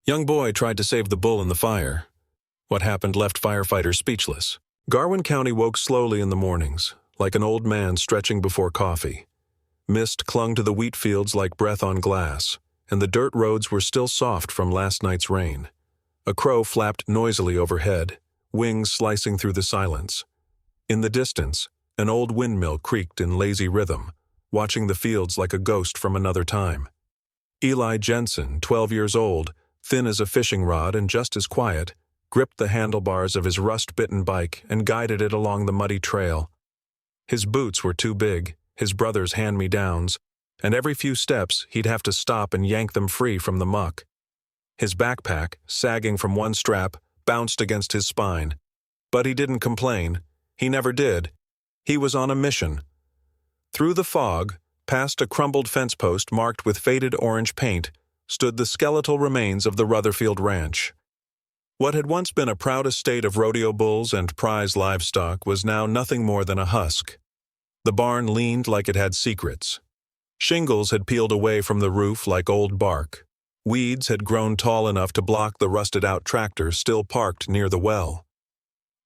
Young boy tried to save the bull in the fire. What happened left firefighters speechless. Garwin County woke slowly in the mornings, like an old man stretching before coffee. Mist clung to the wheat fields like breath on glass, and the dirt roads were still soft from last night's rain. A crow flapped noisily overhead, wings slicing through the silence. In the distance, an old windmill creaked in lazy rhythm, watching the fields like a ghost from another time. Eli Jensen, 12 years old, thin as a fishing rod and just as quiet, gripped the handlebars of his rust-bitten bike and guided it along the muddy trail. His boots were too big, his brother's hand-me-downs, and every few steps he'd have to stop and yank them free from the muck. His backpack, sagging from one strap, bounced against his spine. But he didn't complain. He never did. He was on a mission. Through the fog, past a crumbled fence post marked with faded orange paint, stood the skeletal remains of the Rutherfield Ranch. What had once been a proud estate of rodeo bulls and prize livestock was now nothing more than a husk. The barn leaned like it had secrets. Shingles had peeled away from the roof like old bark. Weeds had grown tall enough to block the rusted-out tractor still parked near the well.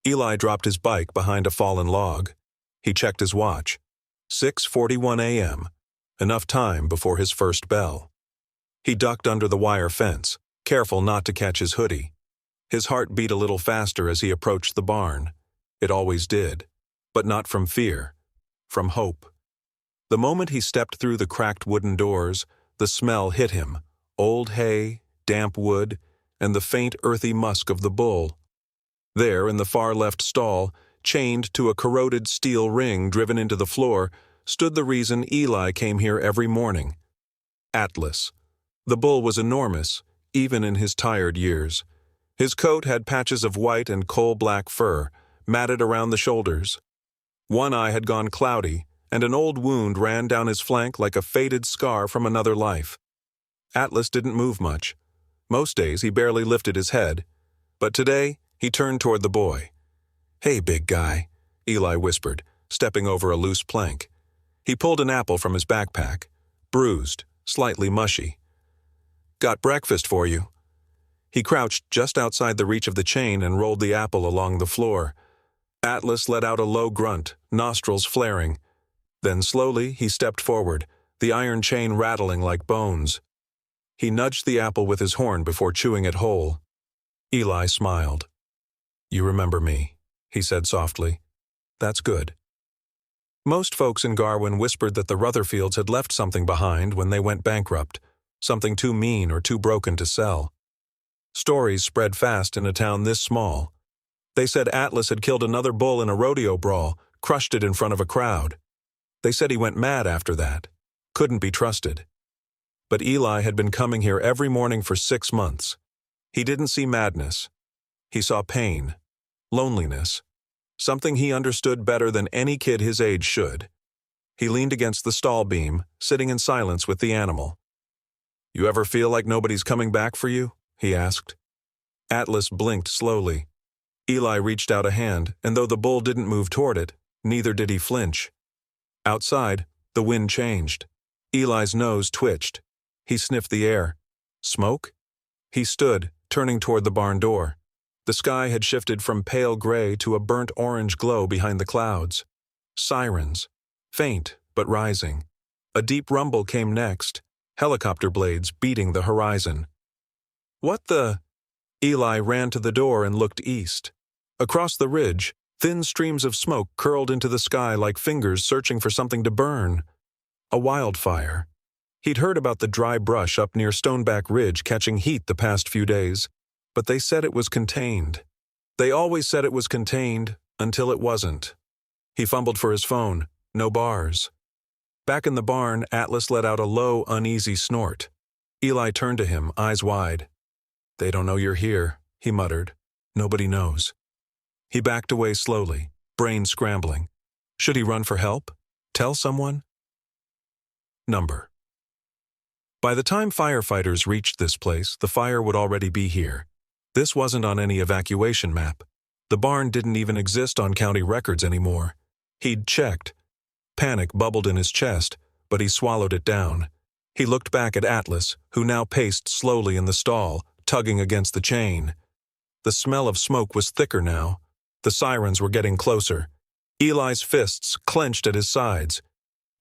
Eli dropped his bike behind a fallen log. He checked his watch. 6:41 a.m., enough time before his first bell. He ducked under the wire fence, careful not to catch his hoodie. His heart beat a little faster as he approached the barn. It always did, but not from fear, from hope. The moment he stepped through the cracked wooden doors, the smell hit him, old hay, damp wood, and the faint earthy musk of the bull. There, in the far left stall, chained to a corroded steel ring driven into the floor, stood the reason Eli came here every morning. Atlas. The bull was enormous, even in his tired years. His coat had patches of white and coal-black fur, matted around the shoulders. One eye had gone cloudy, and an old wound ran down his flank like a faded scar from another life. Atlas didn't move much. Most days he barely lifted his head. But today, he turned toward the boy. "Hey, big guy," Eli whispered, stepping over a loose plank. He pulled an apple from his backpack, bruised, slightly mushy. "Got breakfast for you." He crouched just outside the reach of the chain and rolled the apple along the floor. Atlas let out a low grunt, nostrils flaring. Then slowly he stepped forward, the iron chain rattling like bones. He nudged the apple with his horn before chewing it whole. Eli smiled. "You remember me," he said softly. "That's good." Most folks in Garwin whispered that the Rutherfields had left something behind when they went bankrupt, something too mean or too broken to sell. Stories spread fast in a town this small. They said Atlas had killed another bull in a rodeo brawl, crushed it in front of a crowd. They said he went mad after that. Couldn't be trusted. But Eli had been coming here every morning for 6 months. He didn't see madness. He saw pain, loneliness, something he understood better than any kid his age should. He leaned against the stall beam, sitting in silence with the animal. "You ever feel like nobody's coming back for you?" he asked. Atlas blinked slowly. Eli reached out a hand, and though the bull didn't move toward it, neither did he flinch. Outside, the wind changed. Eli's nose twitched. He sniffed the air. Smoke? He stood, turning toward the barn door. The sky had shifted from pale gray to a burnt orange glow behind the clouds. Sirens. Faint, but rising. A deep rumble came next, helicopter blades beating the horizon. "What the—" Eli ran to the door and looked east. Across the ridge, thin streams of smoke curled into the sky like fingers searching for something to burn. A wildfire. He'd heard about the dry brush up near Stoneback Ridge catching heat the past few days, but they said it was contained. They always said it was contained, until it wasn't. He fumbled for his phone. No bars. Back in the barn, Atlas let out a low, uneasy snort. Eli turned to him, eyes wide. "They don't know you're here," he muttered. "Nobody knows." He backed away slowly, brain scrambling. Should he run for help? Tell someone? Number. By the time firefighters reached this place, the fire would already be here. This wasn't on any evacuation map. The barn didn't even exist on county records anymore. He'd checked. Panic bubbled in his chest, but he swallowed it down. He looked back at Atlas, who now paced slowly in the stall, tugging against the chain. The smell of smoke was thicker now. The sirens were getting closer. Eli's fists clenched at his sides.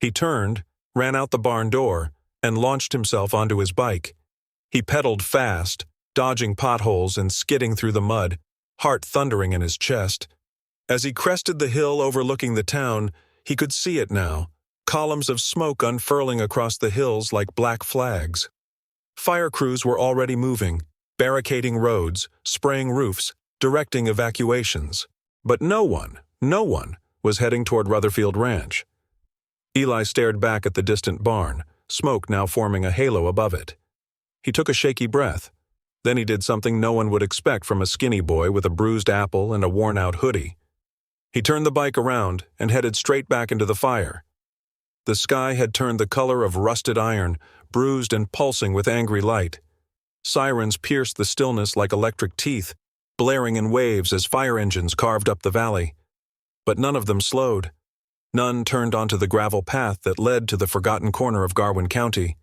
He turned, ran out the barn door, and launched himself onto his bike. He pedaled fast, dodging potholes and skidding through the mud, heart thundering in his chest. As he crested the hill overlooking the town, he could see it now, columns of smoke unfurling across the hills like black flags. Fire crews were already moving, barricading roads, spraying roofs, directing evacuations. But no one was heading toward Rutherfield Ranch. Eli stared back at the distant barn, smoke now forming a halo above it. He took a shaky breath. Then he did something no one would expect from a skinny boy with a bruised apple and a worn-out hoodie. He turned the bike around and headed straight back into the fire. The sky had turned the color of rusted iron, bruised and pulsing with angry light. Sirens pierced the stillness like electric teeth, blaring in waves as fire engines carved up the valley. But none of them slowed. None turned onto the gravel path that led to the forgotten corner of Garwin County.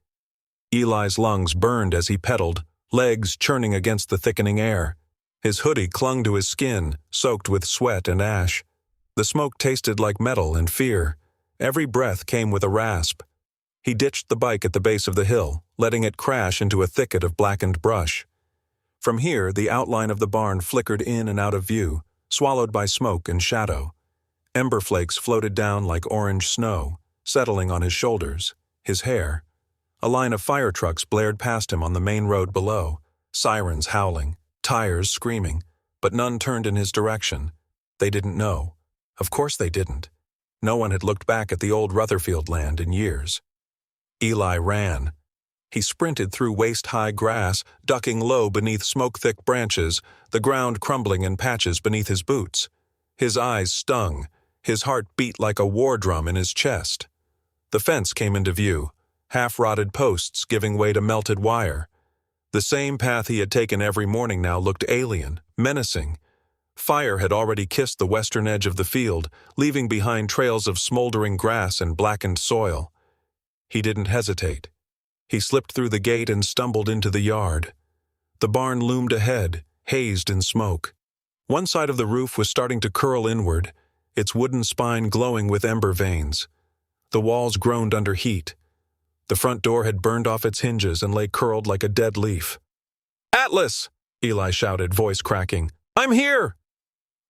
Eli's lungs burned as he pedaled, legs churning against the thickening air. His hoodie clung to his skin, soaked with sweat and ash. The smoke tasted like metal and fear. Every breath came with a rasp. He ditched the bike at the base of the hill, letting it crash into a thicket of blackened brush. From here, the outline of the barn flickered in and out of view, swallowed by smoke and shadow. Ember flakes floated down like orange snow, settling on his shoulders, his hair. A line of fire trucks blared past him on the main road below, sirens howling, tires screaming, but none turned in his direction. They didn't know. Of course they didn't. No one had looked back at the old Rutherfield land in years. Eli ran. He sprinted through waist-high grass, ducking low beneath smoke-thick branches, the ground crumbling in patches beneath his boots. His eyes stung. His heart beat like a war drum in his chest. The fence came into view, half-rotted posts giving way to melted wire. The same path he had taken every morning now looked alien, menacing. Fire had already kissed the western edge of the field, leaving behind trails of smoldering grass and blackened soil. He didn't hesitate. He slipped through the gate and stumbled into the yard. The barn loomed ahead, hazed in smoke. One side of the roof was starting to curl inward, its wooden spine glowing with ember veins. The walls groaned under heat. The front door had burned off its hinges and lay curled like a dead leaf. "Atlas!" Eli shouted, voice cracking. "I'm here!"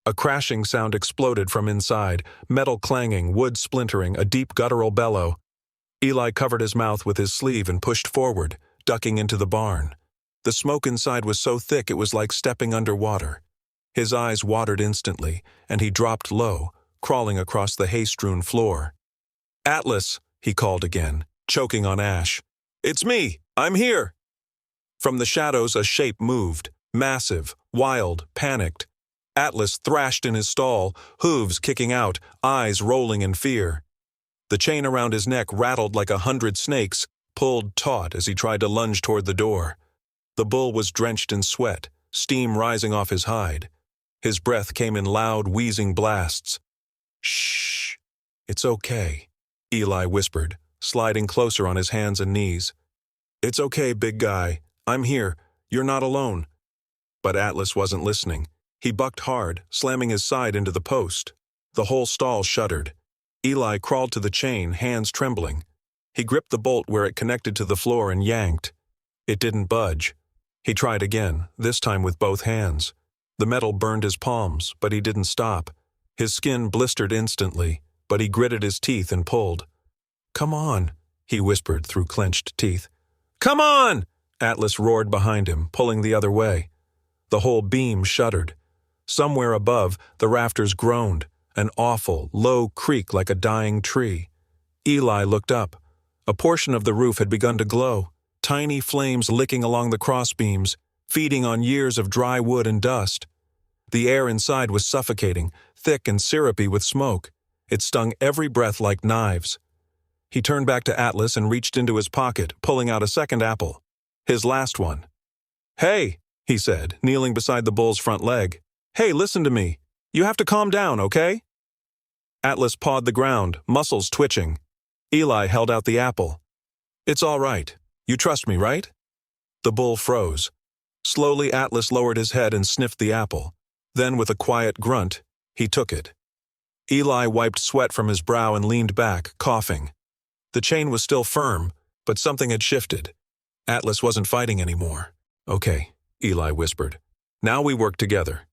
A crashing sound exploded from inside, metal clanging, wood splintering, a deep guttural bellow. Eli covered his mouth with his sleeve and pushed forward, ducking into the barn. The smoke inside was so thick it was like stepping underwater. His eyes watered instantly, and he dropped low, crawling across the hay-strewn floor. "Atlas!" he called again, choking on ash. "It's me! I'm here!" From the shadows a shape moved, massive, wild, panicked. Atlas thrashed in his stall, hooves kicking out, eyes rolling in fear. The chain around his neck rattled like 100 snakes, pulled taut as he tried to lunge toward the door. The bull was drenched in sweat, steam rising off his hide. His breath came in loud, wheezing blasts. "Shh! It's okay," Eli whispered, sliding closer on his hands and knees. "It's okay, big guy. I'm here. You're not alone." But Atlas wasn't listening. He bucked hard, slamming his side into the post. The whole stall shuddered. Eli crawled to the chain, hands trembling. He gripped the bolt where it connected to the floor and yanked. It didn't budge. He tried again, this time with both hands. The metal burned his palms, but he didn't stop. His skin blistered instantly, but he gritted his teeth and pulled. "Come on," he whispered through clenched teeth. "Come on!" Atlas roared behind him, pulling the other way. The whole beam shuddered. Somewhere above, the rafters groaned, an awful, low creak like a dying tree. Eli looked up. A portion of the roof had begun to glow, tiny flames licking along the crossbeams, feeding on years of dry wood and dust. The air inside was suffocating, thick and syrupy with smoke. It stung every breath like knives. He turned back to Atlas and reached into his pocket, pulling out a second apple. His last one. "Hey," he said, kneeling beside the bull's front leg. "Hey, listen to me. You have to calm down, okay?" Atlas pawed the ground, muscles twitching. Eli held out the apple. "It's all right. You trust me, right?" The bull froze. Slowly, Atlas lowered his head and sniffed the apple. Then, with a quiet grunt, he took it. Eli wiped sweat from his brow and leaned back, coughing. The chain was still firm, but something had shifted. Atlas wasn't fighting anymore. "Okay," Eli whispered. "Now we work together."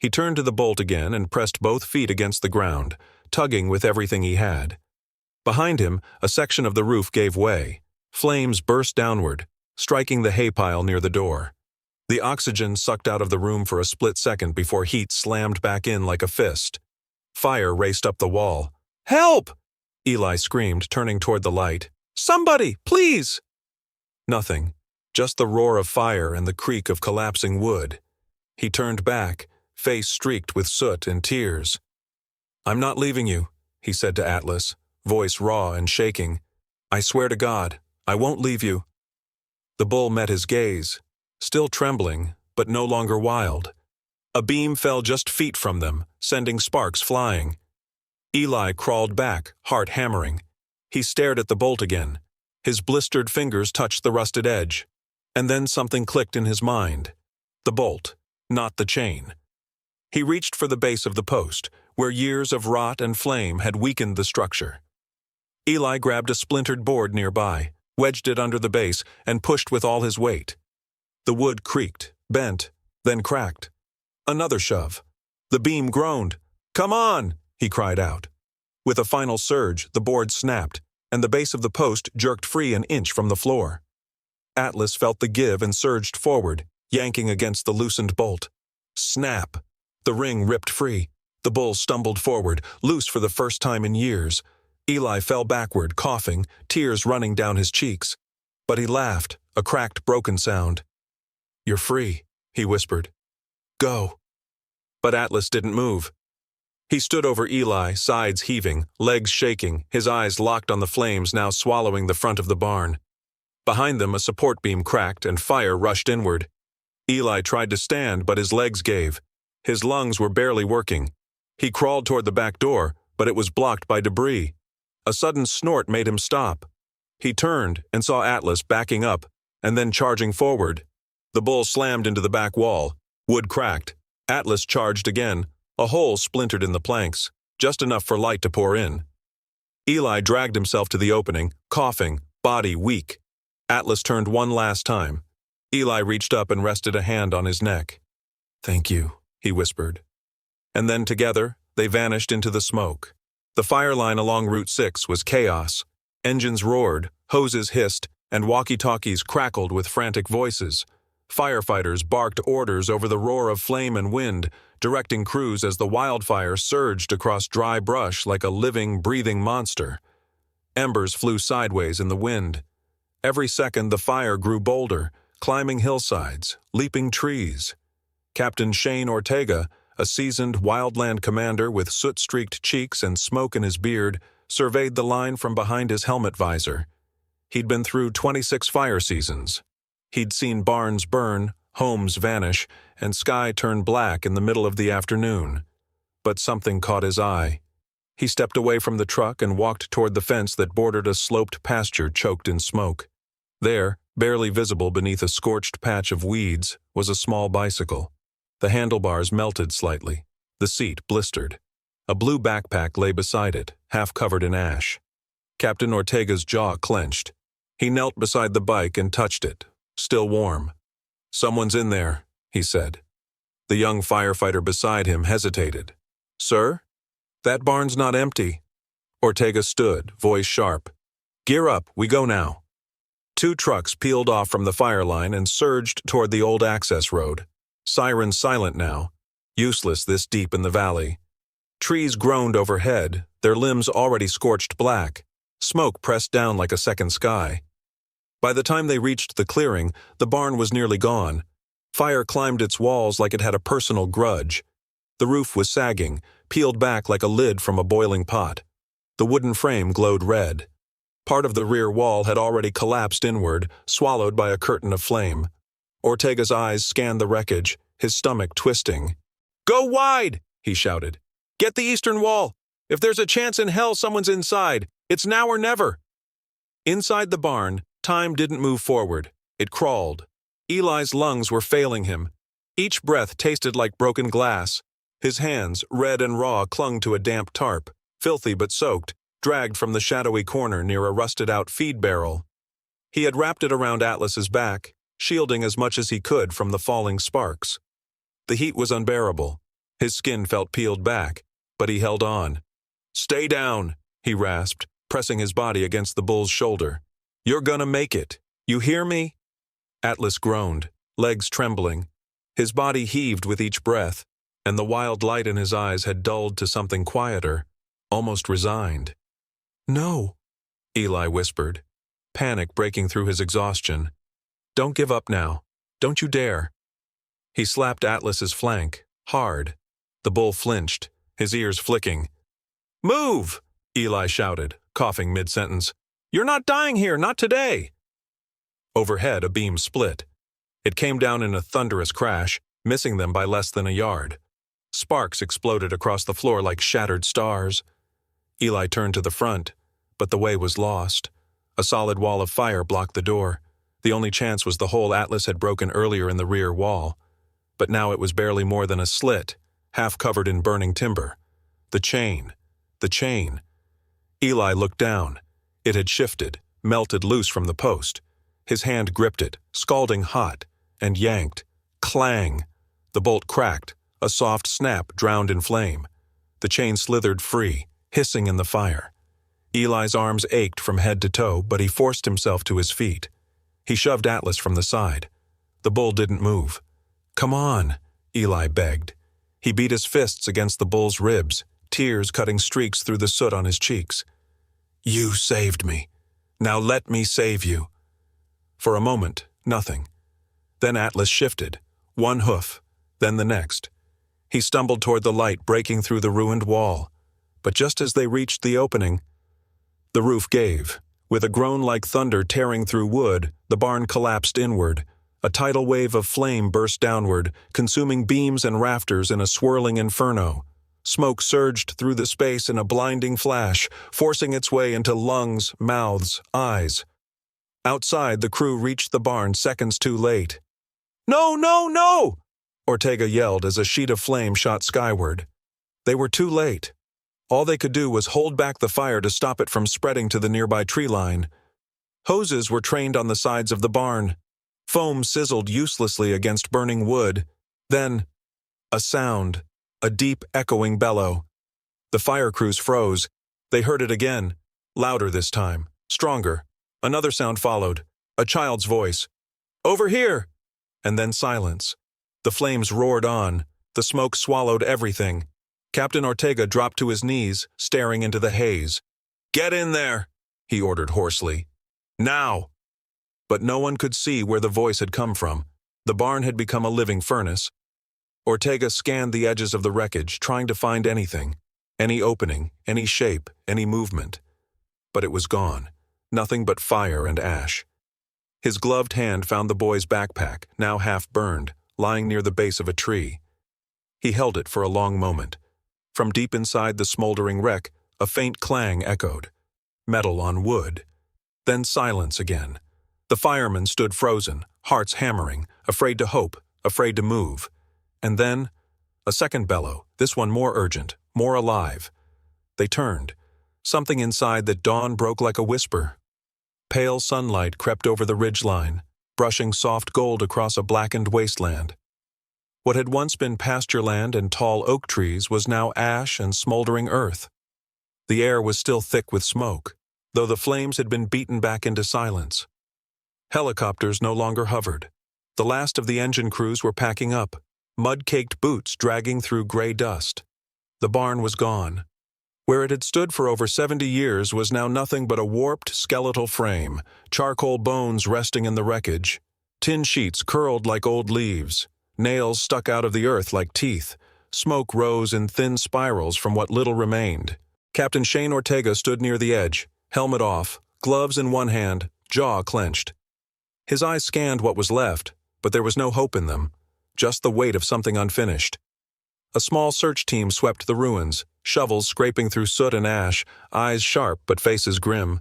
He turned to the bolt again and pressed both feet against the ground, tugging with everything he had. Behind him, a section of the roof gave way. Flames burst downward, striking the hay pile near the door. The oxygen sucked out of the room for a split second before heat slammed back in like a fist. Fire raced up the wall. "Help!" Eli screamed, turning toward the light. "Somebody, please!" Nothing, just the roar of fire and the creak of collapsing wood. He turned back, face streaked with soot and tears. "I'm not leaving you," he said to Atlas, voice raw and shaking. "I swear to God, I won't leave you." The bull met his gaze, still trembling, but no longer wild. A beam fell just feet from them, sending sparks flying. Eli crawled back, heart hammering. He stared at the bolt again. His blistered fingers touched the rusted edge. And then something clicked in his mind. The bolt, not the chain. He reached for the base of the post, where years of rot and flame had weakened the structure. Eli grabbed a splintered board nearby, wedged it under the base, and pushed with all his weight. The wood creaked, bent, then cracked. Another shove. The beam groaned. "Come on!" he cried out. With a final surge, the board snapped, and the base of the post jerked free an inch from the floor. Atlas felt the give and surged forward, yanking against the loosened bolt. Snap! The ring ripped free. The bull stumbled forward, loose for the first time in years. Eli fell backward, coughing, tears running down his cheeks. But he laughed, a cracked, broken sound. "You're free," he whispered. "Go." But Atlas didn't move. He stood over Eli, sides heaving, legs shaking, his eyes locked on the flames now swallowing the front of the barn. Behind them, a support beam cracked and fire rushed inward. Eli tried to stand, but his legs gave. His lungs were barely working. He crawled toward the back door, but it was blocked by debris. A sudden snort made him stop. He turned and saw Atlas backing up, and then charging forward. The bull slammed into the back wall. Wood cracked. Atlas charged again. A hole splintered in the planks, just enough for light to pour in. Eli dragged himself to the opening, coughing, body weak. Atlas turned one last time. Eli reached up and rested a hand on his neck. "Thank you," he whispered. And then together, they vanished into the smoke. The fire line along Route 6 was chaos. Engines roared, hoses hissed, and walkie-talkies crackled with frantic voices. Firefighters barked orders over the roar of flame and wind, directing crews as the wildfire surged across dry brush like a living, breathing monster. Embers flew sideways in the wind. Every second the fire grew bolder, climbing hillsides, leaping trees. Captain Shane Ortega, a seasoned wildland commander with soot-streaked cheeks and smoke in his beard, surveyed the line from behind his helmet visor. He'd been through 26 fire seasons. He'd seen barns burn, homes vanish, and sky turn black in the middle of the afternoon. But something caught his eye. He stepped away from the truck and walked toward the fence that bordered a sloped pasture choked in smoke. There, barely visible beneath a scorched patch of weeds, was a small bicycle. The handlebars melted slightly. The seat blistered. A blue backpack lay beside it, half covered in ash. Captain Ortega's jaw clenched. He knelt beside the bike and touched it, still warm. "Someone's in there," he said. The young firefighter beside him hesitated. "Sir? That barn's not empty." Ortega stood, voice sharp. "Gear up, we go now." 2 trucks peeled off from the fire line and surged toward the old access road. Sirens silent now, useless this deep in the valley. Trees groaned overhead, their limbs already scorched black. Smoke pressed down like a second sky. By the time they reached the clearing, the barn was nearly gone. Fire climbed its walls like it had a personal grudge. The roof was sagging, peeled back like a lid from a boiling pot. The wooden frame glowed red. Part of the rear wall had already collapsed inward, swallowed by a curtain of flame. Ortega's eyes scanned the wreckage, his stomach twisting. "Go wide!" he shouted. "Get the eastern wall! If there's a chance in hell someone's inside, it's now or never!" Inside the barn, time didn't move forward. It crawled. Eli's lungs were failing him. Each breath tasted like broken glass. His hands, red and raw, clung to a damp tarp, filthy but soaked, dragged from the shadowy corner near a rusted-out feed barrel. He had wrapped it around Atlas's back, shielding as much as he could from the falling sparks. The heat was unbearable. His skin felt peeled back, but he held on. "Stay down," he rasped, pressing his body against the bull's shoulder. "You're gonna make it. You hear me?" Atlas groaned, legs trembling. His body heaved with each breath, and the wild light in his eyes had dulled to something quieter, almost resigned. "No," Eli whispered, panic breaking through his exhaustion. "Don't give up now. Don't you dare." He slapped Atlas's flank, hard. The bull flinched, his ears flicking. "Move!" Eli shouted, coughing mid-sentence. "You're not dying here, not today!" Overhead, a beam split. It came down in a thunderous crash, missing them by less than a yard. Sparks exploded across the floor like shattered stars. Eli turned to the front, but the way was lost. A solid wall of fire blocked the door. The only chance was the hole Atlas had broken earlier in the rear wall. But now it was barely more than a slit, half covered in burning timber. The chain. The chain. Eli looked down. It had shifted, melted loose from the post. His hand gripped it, scalding hot, and yanked. Clang! The bolt cracked, a soft snap drowned in flame. The chain slithered free, hissing in the fire. Eli's arms ached from head to toe, but he forced himself to his feet. He shoved Atlas from the side. The bull didn't move. "Come on," Eli begged. He beat his fists against the bull's ribs, tears cutting streaks through the soot on his cheeks. "You saved me. Now let me save you." For a moment, nothing. Then Atlas shifted, one hoof, then the next. He stumbled toward the light breaking through the ruined wall. But just as they reached the opening, the roof gave. With a groan like thunder tearing through wood, the barn collapsed inward. A tidal wave of flame burst downward, consuming beams and rafters in a swirling inferno. Smoke surged through the space in a blinding flash, forcing its way into lungs, mouths, eyes. Outside, the crew reached the barn seconds too late. "No, no, no!" Ortega yelled as a sheet of flame shot skyward. They were too late. All they could do was hold back the fire to stop it from spreading to the nearby tree line. Hoses were trained on the sides of the barn. Foam sizzled uselessly against burning wood. Then, a sound, a deep, echoing bellow. The fire crews froze. They heard it again, louder this time, stronger. Another sound followed, a child's voice. "Over here!" And then silence. The flames roared on. The smoke swallowed everything. Captain Ortega dropped to his knees, staring into the haze. "Get in there!" he ordered hoarsely. "Now!" But no one could see where the voice had come from. The barn had become a living furnace. Ortega scanned the edges of the wreckage, trying to find anything, any opening, any shape, any movement. But it was gone. Nothing but fire and ash. His gloved hand found the boy's backpack, now half burned, lying near the base of a tree. He held it for a long moment. From deep inside the smoldering wreck, a faint clang echoed. Metal on wood. Then silence again. The firemen stood frozen, hearts hammering, afraid to hope, afraid to move. And then, a second bellow, this one more urgent, more alive. They turned. Something inside that dawn broke like a whisper. Pale sunlight crept over the ridgeline, brushing soft gold across a blackened wasteland. What had once been pasture land and tall oak trees was now ash and smoldering earth. The air was still thick with smoke, though the flames had been beaten back into silence. Helicopters no longer hovered. The last of the engine crews were packing up, mud-caked boots dragging through gray dust. The barn was gone. Where it had stood for over 70 years was now nothing but a warped, skeletal frame, charcoal bones resting in the wreckage, tin sheets curled like old leaves, nails stuck out of the earth like teeth. Smoke rose in thin spirals from what little remained. Captain Shane Ortega stood near the edge, helmet off, gloves in one hand, jaw clenched. His eyes scanned what was left, but there was no hope in them, just the weight of something unfinished. A small search team swept the ruins, shovels scraping through soot and ash, eyes sharp but faces grim.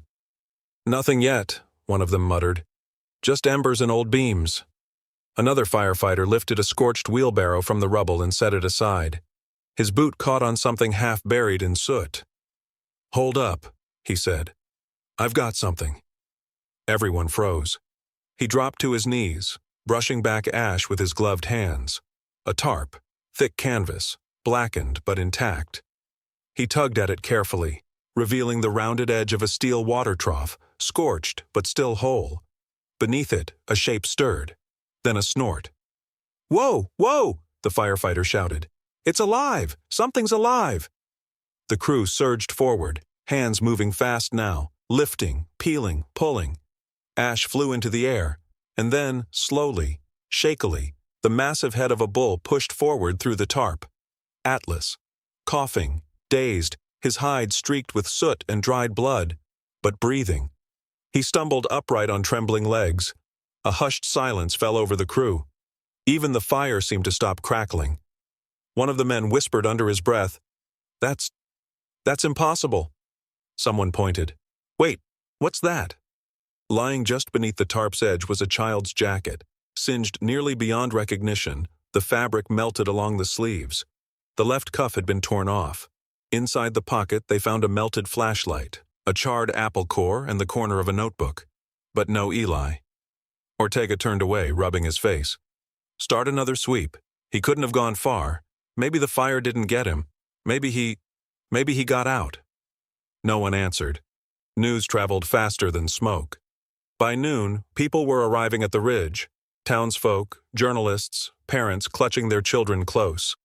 "Nothing yet," one of them muttered. "Just embers and old beams." Another firefighter lifted a scorched wheelbarrow from the rubble and set it aside. His boot caught on something half buried in soot. "Hold up," he said. "I've got something." Everyone froze. He dropped to his knees, brushing back ash with his gloved hands. A tarp, thick canvas, blackened but intact. He tugged at it carefully, revealing the rounded edge of a steel water trough, scorched but still whole. Beneath it, a shape stirred, then a snort. "Whoa, whoa!" the firefighter shouted. "It's alive! Something's alive!" The crew surged forward, hands moving fast now, lifting, peeling, pulling. Ash flew into the air, and then, slowly, shakily, the massive head of a bull pushed forward through the tarp. Atlas, coughing, dazed, his hide streaked with soot and dried blood, but breathing. He stumbled upright on trembling legs. A hushed silence fell over the crew. Even the fire seemed to stop crackling. One of the men whispered under his breath, That's impossible." Someone pointed. "Wait, what's that?" Lying just beneath the tarp's edge was a child's jacket, singed nearly beyond recognition, the fabric melted along the sleeves. The left cuff had been torn off. Inside the pocket they found a melted flashlight, a charred apple core, and the corner of a notebook. But no Eli. Ortega turned away, rubbing his face. "Start another sweep. He couldn't have gone far. Maybe the fire didn't get him. Maybe he got out." No one answered. News traveled faster than smoke. By noon, people were arriving at the ridge. Townsfolk, journalists, parents clutching their children close.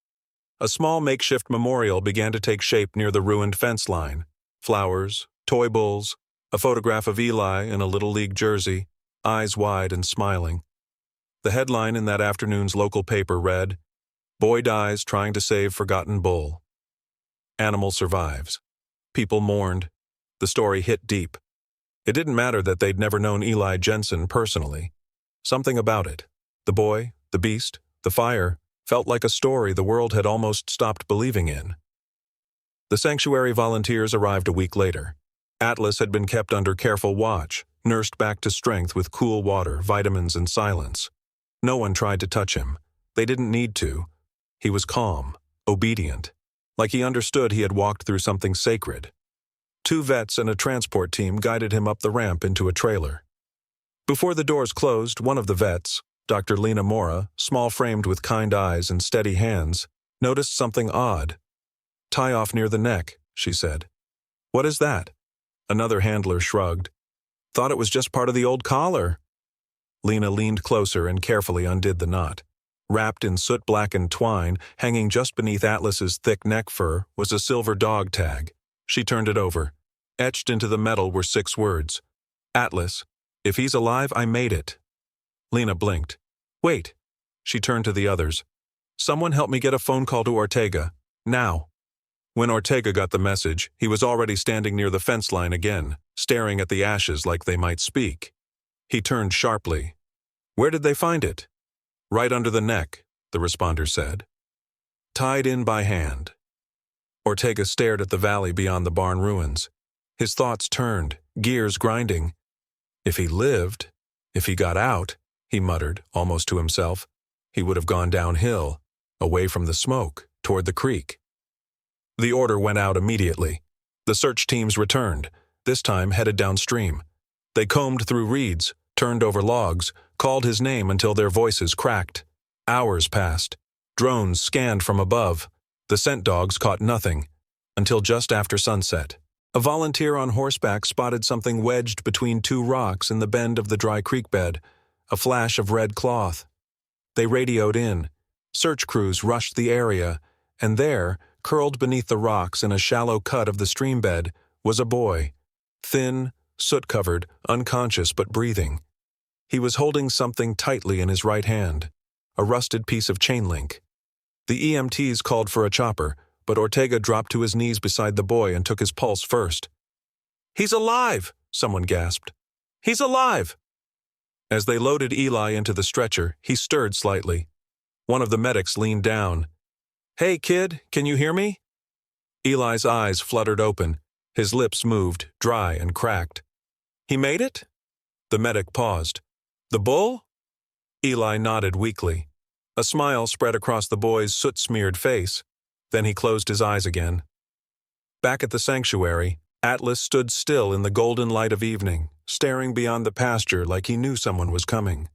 A small makeshift memorial began to take shape near the ruined fence line. Flowers, toy bulls, a photograph of Eli in a Little League jersey, eyes wide and smiling. The headline in that afternoon's local paper read, "Boy dies trying to save forgotten bull." Animal survives. People mourned. The story hit deep. It didn't matter that they'd never known Eli Jensen personally. Something about it, the boy, the beast, the fire, felt like a story the world had almost stopped believing in. The sanctuary volunteers arrived a week later. Atlas had been kept under careful watch, nursed back to strength with cool water, vitamins, and silence. No one tried to touch him. They didn't need to. He was calm, obedient, like he understood he had walked through something sacred. 2 vets and a transport team guided him up the ramp into a trailer. Before the doors closed, one of the vets, Dr. Lena Mora, small-framed with kind eyes and steady hands, noticed something odd. "Tie off near the neck," she said. "What is that?" Another handler shrugged. "Thought it was just part of the old collar." Lena leaned closer and carefully undid the knot. Wrapped in soot-blackened twine, hanging just beneath Atlas's thick neck fur, was a silver dog tag. She turned it over. Etched into the metal were 6 words. "Atlas, if he's alive, I made it." Lena blinked. "Wait." She turned to the others. "Someone help me get a phone call to Ortega. Now." When Ortega got the message, he was already standing near the fence line again, staring at the ashes like they might speak. He turned sharply. "Where did they find it?" "Right under the neck," the responder said. "Tied in by hand." Ortega stared at the valley beyond the barn ruins. His thoughts turned, gears grinding. If he lived, if he got out, he muttered, almost to himself, he would have gone downhill, away from the smoke, toward the creek. The order went out immediately. The search teams returned, this time headed downstream. They combed through reeds, turned over logs, called his name until their voices cracked. Hours passed. Drones scanned from above. The scent dogs caught nothing, until just after sunset. A volunteer on horseback spotted something wedged between 2 rocks in the bend of the dry creek bed, a flash of red cloth. They radioed in. Search crews rushed the area, and there, curled beneath the rocks in a shallow cut of the stream bed, was a boy. Thin, soot-covered, unconscious but breathing. He was holding something tightly in his right hand, a rusted piece of chain link. The EMTs called for a chopper, but Ortega dropped to his knees beside the boy and took his pulse first. "He's alive!" someone gasped. "He's alive!" As they loaded Eli into the stretcher, he stirred slightly. One of the medics leaned down. "Hey, kid, can you hear me?" Eli's eyes fluttered open. His lips moved, dry and cracked. "He made it?" The medic paused. "The bull?" Eli nodded weakly. A smile spread across the boy's soot-smeared face. Then he closed his eyes again. Back at the sanctuary, Atlas stood still in the golden light of evening, staring beyond the pasture like he knew someone was coming.